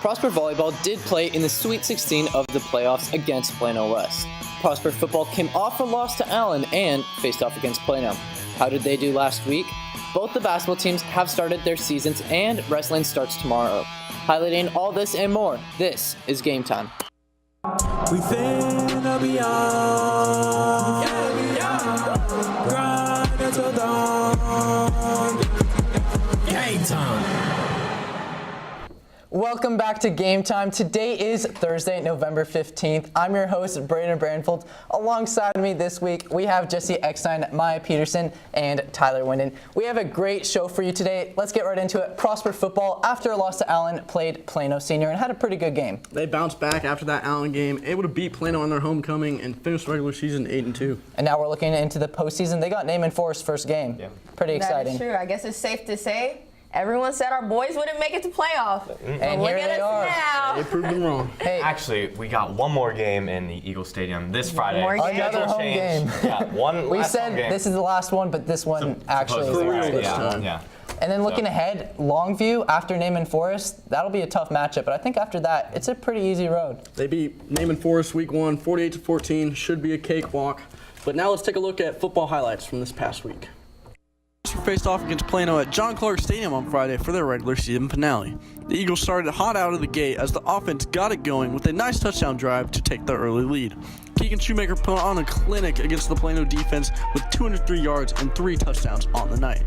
Prosper Volleyball did play in the Sweet 16 of the playoffs against Plano West. Prosper Football came off a loss to Allen and faced off against Plano. How did they do last week? Both the basketball teams have started their seasons and wrestling starts tomorrow. Highlighting all this and more, this is Game Time. We finna be on. Grind until dawn. Game Time. Welcome back to Game Time. Today is Thursday, November 15th. I'm your host, Brayden Branfield. Alongside me this week, we have Jesse Eckstein, Maya Peterson, and Tyler Winden. We have a great show for you today. Let's get right into it. Prosper Football, after a loss to Allen, played Plano Senior and had a pretty good game. They bounced back after that Allen game, able to beat Plano on their homecoming and finish the regular season 8-2. And now we're looking into the postseason. They got Naaman Forest's first game. Yeah. Pretty exciting. That is true. I guess it's safe to say everyone said our boys wouldn't make it to playoff. And here they are. Now. They proved them wrong. Hey. Actually, we got one more game in the Eagle Stadium this Friday. Another home game. Yeah, one we last said home game. this is the last one, but this one actually is the last one. Yeah. And then looking ahead, Longview after Naaman Forest, that'll be a tough matchup. But I think after that, it's a pretty easy road. They beat Naaman Forest week 1, 48-14. Should be a cakewalk. But now let's take a look at football highlights from this past week. Faced off against Plano at John Clark Stadium on Friday for their regular season finale. The Eagles started hot out of the gate as the offense got it going with a nice touchdown drive to take the early lead. Keegan Shoemaker put on a clinic against the Plano defense with 203 yards and 3 touchdowns on the night.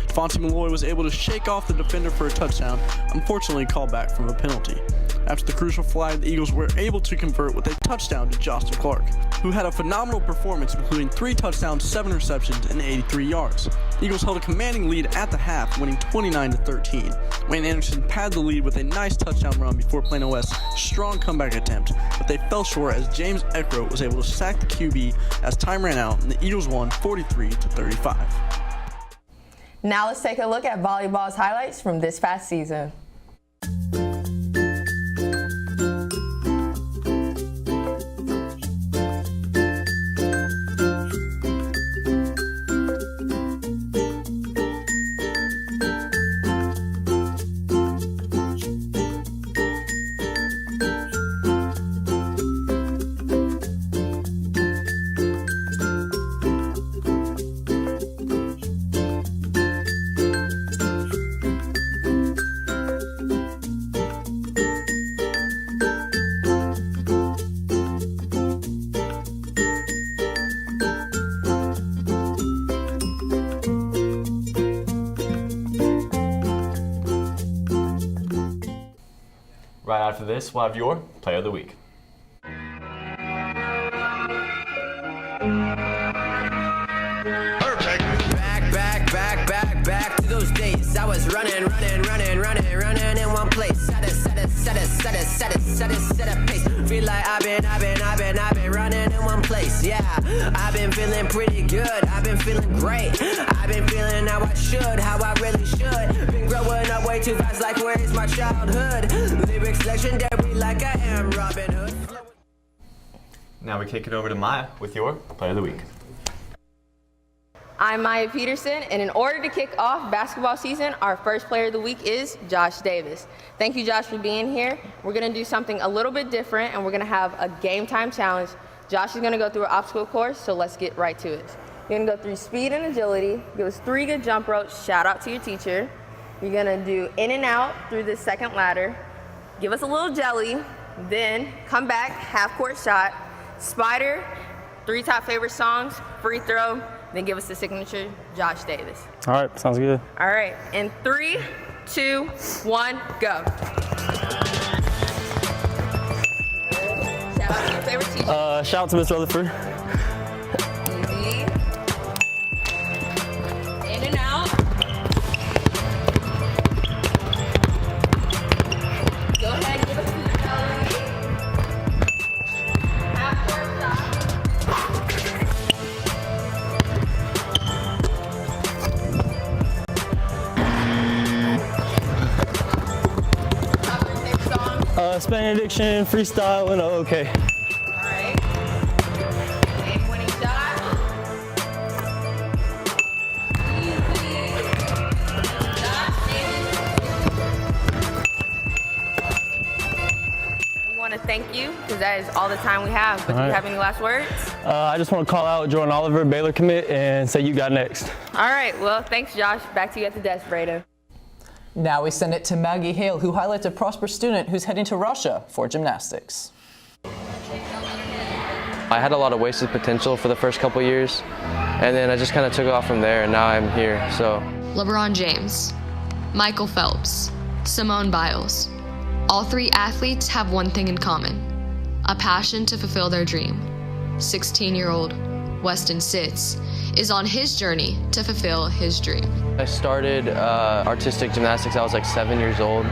Fonte Malloy was able to shake off the defender for a touchdown, unfortunately called back from a penalty. After the crucial flag, the Eagles were able to convert with a touchdown to Justin Clark, who had a phenomenal performance including 3 touchdowns, 7 receptions, and 83 yards. The Eagles held a commanding lead at the half, winning 29-13. Wayne Anderson padded the lead with a nice touchdown run before Plano West's strong comeback attempt, but they fell short as James Eckroat was able to sack the QB as time ran out and the Eagles won 43-35. Now let's take a look at volleyball's highlights from this past season. Right after this, we'll have your Player of the Week. Back to those days. I was running in one place. Set a pace. Feel like I've been running in one place. Yeah, I've been feeling pretty good. I've been feeling great. I've been feeling how I should, how I really should. Been growing up way too fast, like where is my childhood? Lyrics legendary, like I am Robin Hood. Now we kick it over to Maya with your Player of the Week. I'm Maya Peterson, and in order to kick off basketball season, our first player of the week is Josh Davis. Thank you, Josh, for being here. We're going to do something a little bit different, and we're going to have a game time challenge. Josh is going to go through an obstacle course, so let's get right to it. You're going to go through speed and agility, give us 3 good jump ropes, shout out to your teacher. You're going to do in and out through this second ladder, give us a little jelly, then come back, half-court shot, spider, 3 top favorite songs, free throw, then give us the signature, Josh Davis. All right, sounds good. All right, in 3, 2, 1, go. Shout out to your favorite teacher. Shout out to Miss Rutherford. Easy. In and out. Go ahead, give us the jelly. Half-court shot. Spanish Addiction, freestyle, and okay. All right. Game-winning shot. thank you, because that is all the time we have. But do you have any last words? I just want to call out Jordan Oliver, Baylor commit, and say you got next. All right, well, thanks, Josh. Back to you at the desk, Braden. Now we send it to Maggie Hale, who highlights a Prosper student who's heading to Russia for gymnastics. I had a lot of wasted potential for the first couple years, and then I just kind of took off from there, and now I'm here. So LeBron James, Michael Phelps, Simone Biles. All three athletes have one thing in common: a passion to fulfill their dream. 16-year-old Weston Sitz is on his journey to fulfill his dream. I started artistic gymnastics. I was like 7 years old,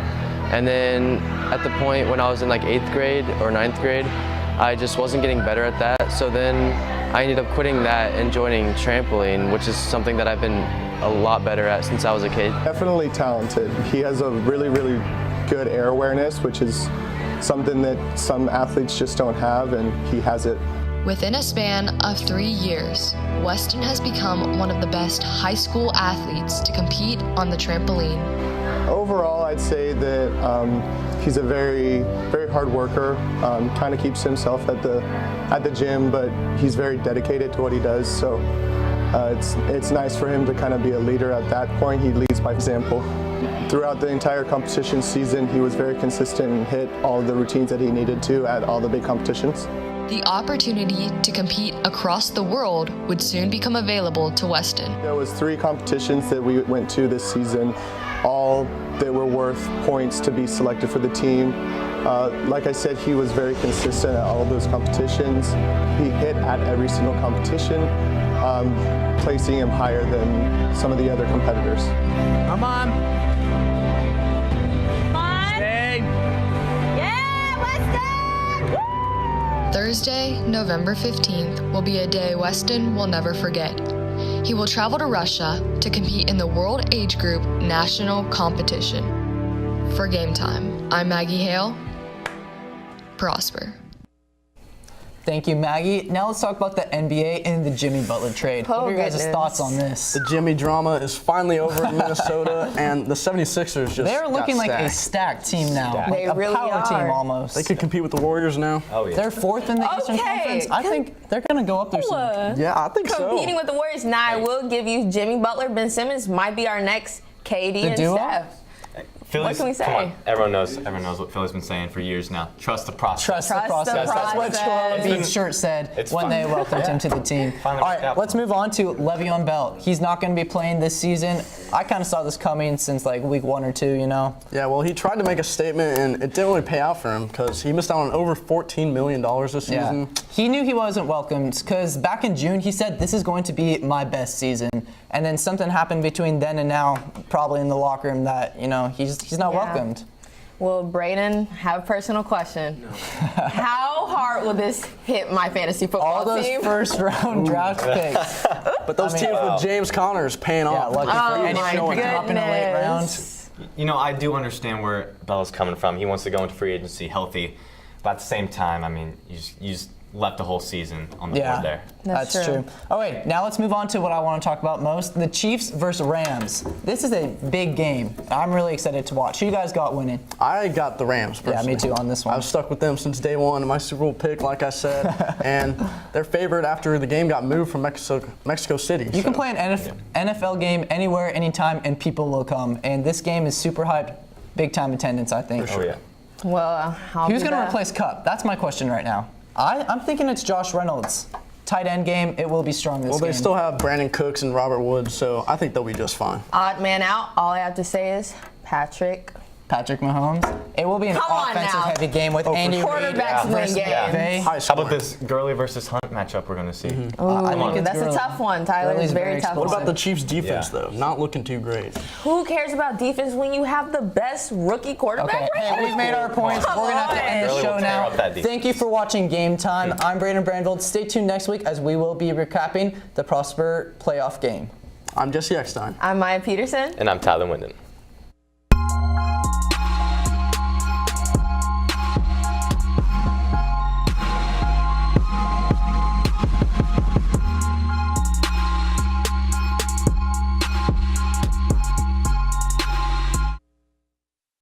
and then at the point when I was in like 8th grade or 9th grade, I just wasn't getting better at that. So then I ended up quitting that and joining trampoline, which is something that I've been a lot better at since I was a kid. Definitely talented. He has a really, really good air awareness, which is something that some athletes just don't have, and he has it. Within a span of 3 years, Weston has become one of the best high school athletes to compete on the trampoline. Overall, I'd say that he's a very, very hard worker. Kind of keeps himself at the gym, but he's very dedicated to what he does. So it's nice for him to kind of be a leader at that point. He leads by example. Throughout the entire competition season, he was very consistent and hit all the routines that he needed to at all the big competitions. The opportunity to compete across the world would soon become available to Weston. There was 3 competitions that we went to this season, all that were worth points to be selected for the team. Like I said, he was very consistent at all of those competitions. He hit at every single competition, placing him higher than some of the other competitors. Come on. Come on. Hey. Yeah, Weston! Woo! Thursday, November 15th will be a day Weston will never forget. He will travel to Russia to compete in the World Age Group National Competition. For Game Time, I'm Maggie Hale. Prosper. Thank you, Maggie. Now let's talk about the NBA and the Jimmy Butler trade. What are your guys' thoughts on this? The Jimmy drama is finally over in Minnesota, and the 76ers just They're looking got like a stacked. stacked team now. Stacked. Like They a really power are. team almost. They could compete with the Warriors now. Oh, yeah. They're 4th in the Eastern Okay. Conference. I think they're going to go up there soon. Yeah, I think so. Competing with the Warriors. Now, I will give you Jimmy Butler, Ben Simmons might be our next KD and duo? Steph. Phillies, What can we say? Come on. Everyone knows what Philly's been saying for years now. Trust the process. Trust the Trust the process. That's what process. Joel Embiid's shirt said It's when fun. they welcomed him to the team. Finally All worked right, out. let's move on to Le'Veon Bell. He's not going to be playing this season. I kind of saw this coming since like week 1 or 2, you know. Yeah, well, he tried to make a statement, and it didn't really pay out for him because he missed out on over $14 million this season. He knew he wasn't welcomed because back in June he said this is going to be my best season, and then something happened between then and now, probably in the locker room, that he's not welcomed. Well, Braden, have a personal question. How hard will this hit my fantasy football All those team? first round draft picks. But those teams with James Conner is paying Yeah, off. lucky Oh for you. my Anyone drop in a late round. goodness. You know, I do understand where Bella's coming from. He wants to go into free agency healthy. But at the same time, I mean, you just left the whole season on the board there. That's true. Oh, wait. Now let's move on to what I want to talk about most. The Chiefs versus Rams. This is a big game. I'm really excited to watch. Who you guys got winning? I got the Rams, personally. Yeah, me too on this one. I've stuck with them since day one in my Super Bowl pick, like I said. And they're favored after the game got moved from Mexico City. You can play an NFL game anywhere, anytime, and people will come. And this game is super hyped. Big time attendance, I think. Oh, yeah. Well, Who's going to replace Kupp? That's my question right now. I'm thinking it's Josh Reynolds. Tight end game, it will be strong this game. Well, they still have Brandon Cooks and Robert Woods, so I think they'll be just fine. Odd man out. All I have to say is Patrick Mahomes. It will be an Come on now. offensive-heavy game with Andy Reid Quarterbacks win versus games. McVay. High How scoring. about this Gurley versus Hunt matchup we're going to see? I think it's That's Gurley. a tough one, Tyler. Gurley's It's very very tough. What explosive. about the Chiefs' defense, Yeah. though? Not looking too great. Who cares about defense when you have the best rookie quarterback Okay, right hey, now? we've made our points. Come We're going to have to end the on. show Gurley will tear now. up that defense. Thank you for watching Game Time. I'm Brandon Brandvold. Stay tuned next week as we will be recapping the Prosper playoff game. I'm Jesse Eckstein. I'm Maya Peterson. And I'm Tyler Wyndham.